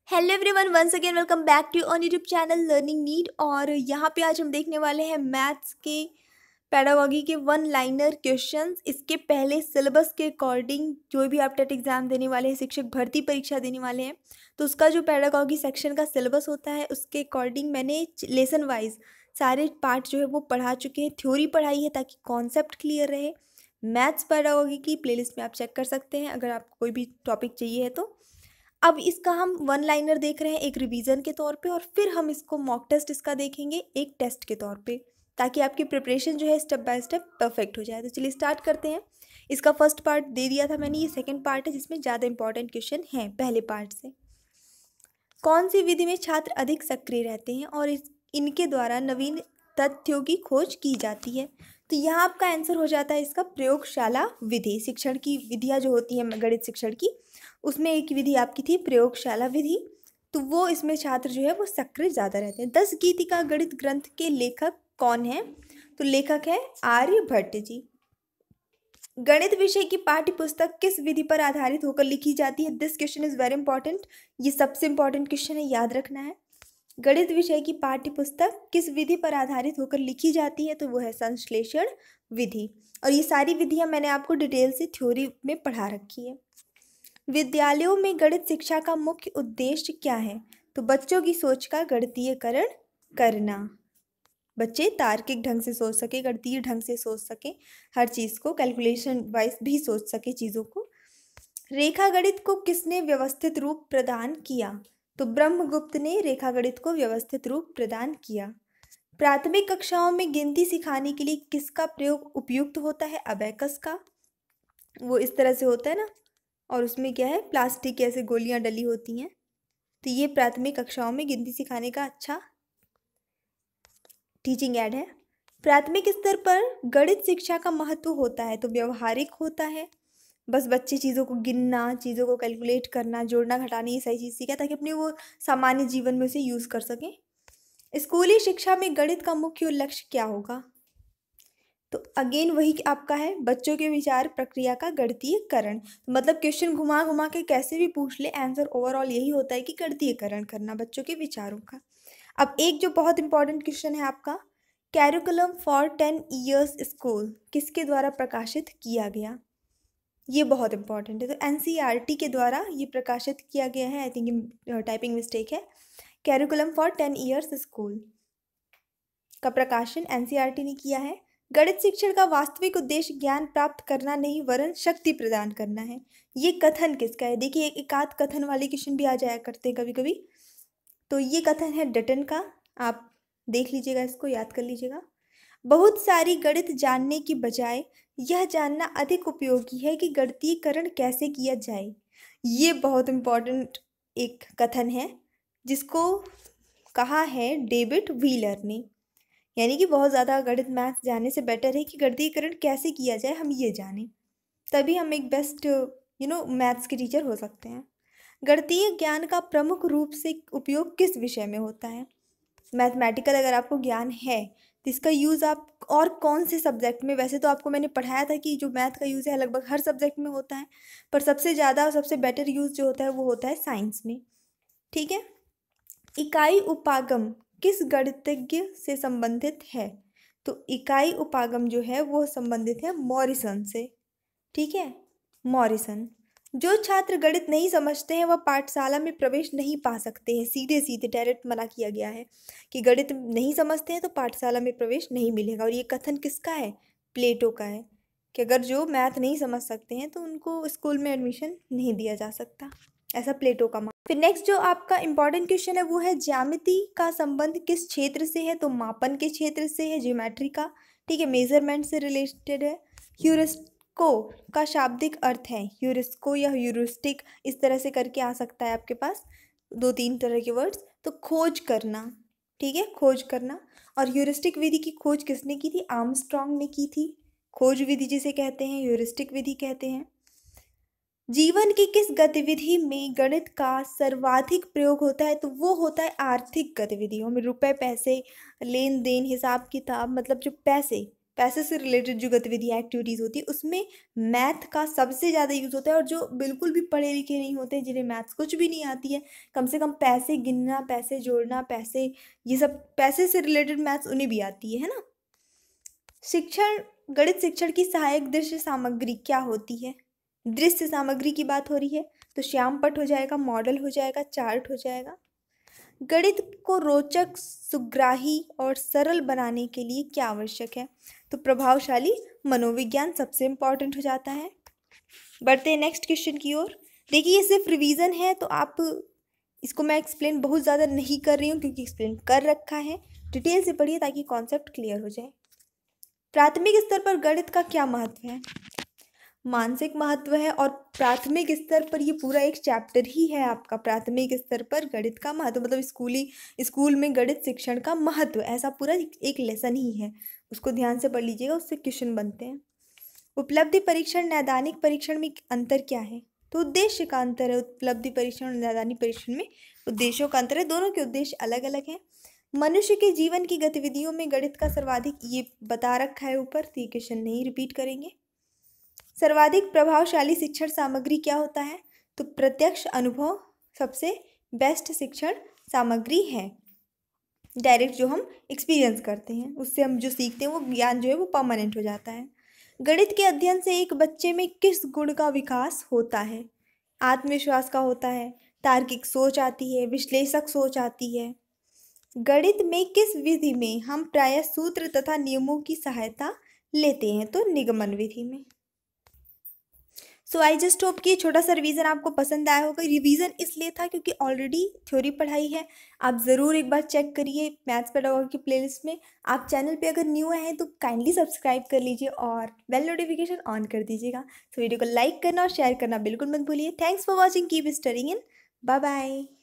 Hello everyone, once again welcome back to on YouTube channel learning need. और यहाँ पे आज हम देखने वाले हैं मैथ्स के पेडागॉजी के वन लाइनर क्वेश्चंस। इसके पहले सिलेबस के अकॉर्डिंग जो भी आप टेट एग्जाम देने वाले हैं, शिक्षक भर्ती परीक्षा देने वाले हैं, तो उसका जो पेडागॉजी सेक्शन का सिलेबस होता है उसके अकॉर्डिंग मैंने लेसन वाइज सारे पार्ट जो है वो पढ़ा चुके हैं। थ्योरी पढ़ाई है ताकि कॉन्सेप्ट क्लियर रहे। मैथ्स पेडागॉजी की प्लेलिस्ट में आप चेक कर सकते हैं अगर आपको कोई भी टॉपिक चाहिए है तो। अब इसका हम वन लाइनर देख रहे हैं एक रिवीजन के तौर पे, और फिर हम इसको मॉक टेस्ट इसका देखेंगे एक टेस्ट के तौर पे, ताकि आपकी प्रिपरेशन जो है स्टेप बाय स्टेप परफेक्ट हो जाए। तो चलिए स्टार्ट करते हैं। इसका फर्स्ट पार्ट दे दिया था मैंने, ये सेकंड पार्ट है जिसमें ज़्यादा इंपॉर्टेंट क्वेश्चन हैं पहले पार्ट से। कौन सी विधि में छात्र अधिक सक्रिय रहते हैं और इनके द्वारा नवीन तथ्यों की खोज की जाती है? तो यहाँ आपका आंसर हो जाता है इसका प्रयोगशाला विधि। शिक्षण की विधियाँ जो होती हैं गणित शिक्षण की, उसमें एक विधि आपकी थी प्रयोगशाला विधि। तो वो इसमें छात्र जो है वो सक्रिय ज़्यादा रहते हैं। 10 गीतिका गणित ग्रंथ के लेखक कौन है? तो लेखक है आर्यभट्ट जी। गणित विषय की पाठ्य पुस्तक किस विधि पर आधारित होकर लिखी जाती है? This question is very important. ये सबसे इंपॉर्टेंट क्वेश्चन है, याद रखना है। गणित विषय की पाठ्य पुस्तक किस विधि पर आधारित होकर लिखी जाती है? तो वो है संश्लेषण विधि। और ये सारी विधियां मैंने आपको डिटेल से थ्योरी में पढ़ा रखी है। विद्यालयों में गणित शिक्षा का मुख्य उद्देश्य क्या है? तो बच्चों की सोच का गणितीयकरण करना। बच्चे तार्किक ढंग से सोच सके, गणितीय ढंग से सोच सके, हर चीज़ को कैलकुलेशन वाइज भी सोच सके चीज़ों को। रेखा गणित को किसने व्यवस्थित रूप प्रदान किया? तो ब्रह्मगुप्त ने रेखा गणित को व्यवस्थित रूप प्रदान किया। प्राथमिक कक्षाओं में गिनती सिखाने के लिए किसका प्रयोग उपयुक्त होता है? अबेकस का। वो इस तरह से होता है ना, और उसमें क्या है, प्लास्टिक की ऐसे गोलियां डली होती हैं। तो ये प्राथमिक कक्षाओं में गिनती सिखाने का अच्छा टीचिंग एड है। प्राथमिक स्तर पर गणित शिक्षा का महत्व होता है तो व्यवहारिक होता है। बस बच्चे चीज़ों को गिनना, चीज़ों को कैलकुलेट करना, जोड़ना घटाना, ये सही चीज़ सीखा ताकि अपने वो सामान्य जीवन में उसे यूज़ कर सकें। स्कूली शिक्षा में गणित का मुख्य लक्ष्य क्या होगा? तो अगेन वही आपका है, बच्चों के विचार प्रक्रिया का गणितीयकरण। मतलब क्वेश्चन घुमा घुमा के कैसे भी पूछ ले, आंसर ओवरऑल यही होता है कि गणितीयकरण करना बच्चों के विचारों का। अब एक जो बहुत इंपॉर्टेंट क्वेश्चन है आपका, कैरिकुलम फॉर 10 ईयर्स स्कूल किसके द्वारा प्रकाशित किया गया? ये बहुत इंपॉर्टेंट है। तो एनसीईआरटी के द्वारा ये प्रकाशित किया गया है। आई थिंक टाइपिंग मिस्टेक है। कैरिकुलम फॉर 10 ईयर्स स्कूल का प्रकाशन एनसीईआरटी ने किया है। गणित शिक्षण का वास्तविक उद्देश्य ज्ञान प्राप्त करना नहीं वरन शक्ति प्रदान करना है। ये कथन किसका है? देखिए एक आध कथन वाले क्वेश्चन भी आ जाया करते हैं कभी कभी। तो ये कथन है डटन का, आप देख लीजिएगा, इसको याद कर लीजिएगा। बहुत सारी गणित जानने की बजाय यह जानना अधिक उपयोगी है कि गणितीयकरण कैसे किया जाए। ये बहुत इंपॉर्टेंट एक कथन है जिसको कहा है डेविड व्हीलर ने। यानी कि बहुत ज़्यादा गणित मैथ्स जानने से बेटर है कि गणितीयकरण कैसे किया जाए हम ये जानें, तभी हम एक बेस्ट मैथ्स के टीचर हो सकते हैं। गणितीय ज्ञान का प्रमुख रूप से उपयोग किस विषय में होता है? मैथमेटिकल अगर आपको ज्ञान है तो इसका यूज़ आप और कौन से सब्जेक्ट में, वैसे तो आपको मैंने पढ़ाया था कि जो मैथ का यूज़ है लगभग हर सब्जेक्ट में होता है, पर सबसे ज़्यादा और सबसे बेटर यूज़ जो होता है वो होता है साइंस में। ठीक है। इकाई उपागम किस गणितज्ञ से संबंधित है? तो इकाई उपागम जो है वो संबंधित है मॉरिसन से। ठीक है, मॉरिसन। जो छात्र गणित नहीं समझते हैं वह पाठशाला में प्रवेश नहीं पा सकते हैं। सीधे सीधे डायरेक्ट मना किया गया है कि गणित नहीं समझते हैं तो पाठशाला में प्रवेश नहीं मिलेगा। और ये कथन किसका है? प्लेटो का है कि अगर जो मैथ नहीं समझ सकते हैं तो उनको स्कूल में एडमिशन नहीं दिया जा सकता, ऐसा प्लेटो का मान। फिर नेक्स्ट जो आपका इंपॉर्टेंट क्वेश्चन है वो है ज्यामिति का संबंध किस क्षेत्र से है? तो मापन के क्षेत्र से है, ज्योमेट्री का। ठीक है, मेजरमेंट से रिलेटेड है। ह्यूरिस्को का शाब्दिक अर्थ है, ह्यूरिस्को या ह्यूरिस्टिक, इस तरह से करके आ सकता है आपके पास, 2-3 तरह के वर्ड्स। तो खोज करना, ठीक है, खोज करना। और ह्यूरिस्टिक विधि की खोज किसने की थी? आर्मस्ट्रॉन्ग ने की थी। खोज विधि जिसे कहते हैं ह्यूरिस्टिक विधि कहते हैं। जीवन की किस गतिविधि में गणित का सर्वाधिक प्रयोग होता है? तो वो होता है आर्थिक गतिविधियों में, रुपए पैसे, लेन देन, हिसाब किताब, मतलब जो पैसे, पैसे से रिलेटेड जो गतिविधियाँ एक्टिविटीज़ होती है उसमें मैथ का सबसे ज़्यादा यूज़ होता है। और जो बिल्कुल भी पढ़े लिखे नहीं होते, जिन्हें मैथ्स कुछ भी नहीं आती है, कम से कम पैसे गिनना, पैसे जोड़ना, पैसे, ये सब पैसे से रिलेटेड मैथ्स उन्हें भी आती है ना। शिक्षण, गणित शिक्षण की सहायक दृश्य सामग्री क्या होती है? दृश्य सामग्री की बात हो रही है तो श्याम पट हो जाएगा, मॉडल हो जाएगा, चार्ट हो जाएगा। गणित को रोचक, सुग्राही और सरल बनाने के लिए क्या आवश्यक है? तो प्रभावशाली मनोविज्ञान सबसे इम्पॉर्टेंट हो जाता है। बढ़ते हैं नेक्स्ट क्वेश्चन की ओर। देखिए ये सिर्फ रिवीजन है तो आप इसको, मैं एक्सप्लेन बहुत ज़्यादा नहीं कर रही हूँ क्योंकि एक्सप्लेन कर रखा है। डिटेल से पढ़िए ताकि कॉन्सेप्ट क्लियर हो जाए। प्राथमिक स्तर पर गणित का क्या महत्व है? मानसिक महत्व है। और प्राथमिक स्तर पर ये पूरा एक चैप्टर ही है आपका, प्राथमिक स्तर पर गणित का महत्व, मतलब स्कूल में गणित शिक्षण का महत्व, ऐसा पूरा एक लेसन ही है। उसको ध्यान से पढ़ लीजिएगा, उससे क्वेश्चन बनते हैं। उपलब्धि परीक्षण, नैदानिक परीक्षण में अंतर क्या है? तो उद्देश्य का अंतर है। उपलब्धि परीक्षण और नैदानिक परीक्षण में उद्देश्यों का अंतर है, दोनों के उद्देश्य अलग अलग हैं। मनुष्य के जीवन की गतिविधियों में गणित का सर्वाधिक, ये बता रखा है ऊपर, तो ये क्वेश्चन नहीं रिपीट करेंगे। सर्वाधिक प्रभावशाली शिक्षण सामग्री क्या होता है? तो प्रत्यक्ष अनुभव सबसे बेस्ट शिक्षण सामग्री है। डायरेक्ट जो हम एक्सपीरियंस करते हैं, उससे हम जो सीखते हैं वो ज्ञान जो है वो परमानेंट हो जाता है। गणित के अध्ययन से एक बच्चे में किस गुण का विकास होता है? आत्मविश्वास का होता है, तार्किक सोच आती है, विश्लेषक सोच आती है। गणित में किस विधि में हम प्रायः सूत्र तथा नियमों की सहायता लेते हैं? तो निगमन विधि में। सो आई जस्ट होप कि छोटा सा रिवीजन आपको पसंद आया होगा। रिवीजन इसलिए था क्योंकि ऑलरेडी थ्योरी पढ़ाई है। आप ज़रूर एक बार चेक करिए मैथ्स पेडागोजी की प्लेलिस्ट में। आप चैनल पे अगर न्यू हैं तो काइंडली सब्सक्राइब कर लीजिए और बेल नोटिफिकेशन ऑन कर दीजिएगा। सो वीडियो को लाइक करना और शेयर करना बिल्कुल मत भूलिए। Thanks for watching, keep studying in, bye bye.